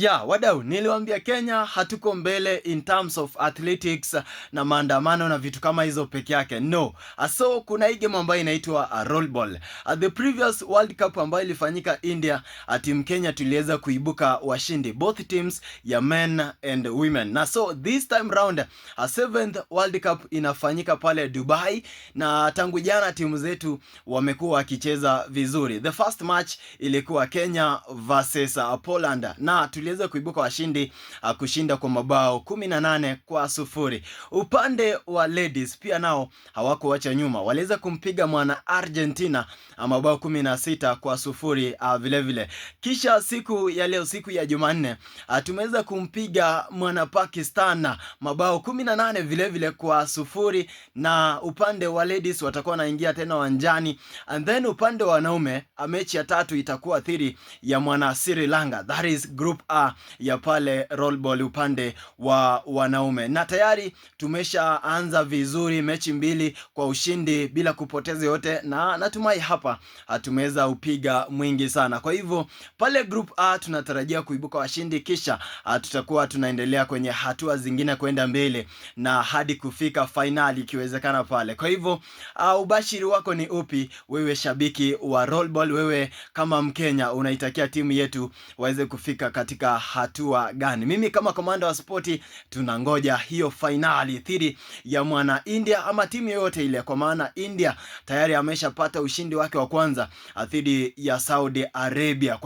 Wadau, niliwaambia Kenya hatuko mbele in terms of athletics na maandamano na vitu kama hizo peke yake. No. So kuna hii game ambayo inaitwa rollball. At the previous World Cup ambayo ilifanyika India, team Kenya tuliweza kuibuka washindi. Both teams ya men and women. Na so this time round, a seventh World Cup inafanyika pale Dubai, na tangu jana timu zetu wamekuwa wakicheza vizuri. The first match ilikuwa Kenya versus Poland, na tuliweza kuibuka washindi, kushinda kwa mabao 18-0. Upande wa ladies pia nao hawakuacha nyuma, waliweza kumpiga mwana Argentina mabao 16-0 vile vile. Kisha siku ya leo, siku ya Jumanne, tumeweza kumpiga mwana Pakistan mabao 18 vile vile kwa 0, na upande wa ladies watakuwa wanaingia tena wanjani, and then upande wa wanaume mechi ya tatu itakuwa dhidi ya mwana Sri Lanka. That is group A ya pale rollball upande wa wanaume, na tayari tumeshaanza vizuri, mechi 2 kwa ushindi bila kupoteza yote, na natumai hapa tumeweza upiga mwingi sana. Kwa hivyo pale group A tunatarajia kuibuka washindi, kisha tutakuwa tunaendelea kwenye hatua zingine kwenda mbele na hadi kufika finali ikiwezekana pale. Kwa hivyo ubashiri wako ni upi, wewe shabiki wa rollball? Wewe kama Mkenya unaitakia timu yetu waweze kufika katika hatua gani? Mimi kama komanda wa spoti tunangoja hiyo finali dhidi ya mwana India ama timu yoyote ile, kwa maana India tayari ameshapata ushindi wake wa kwanza dhidi ya Saudi Arabia.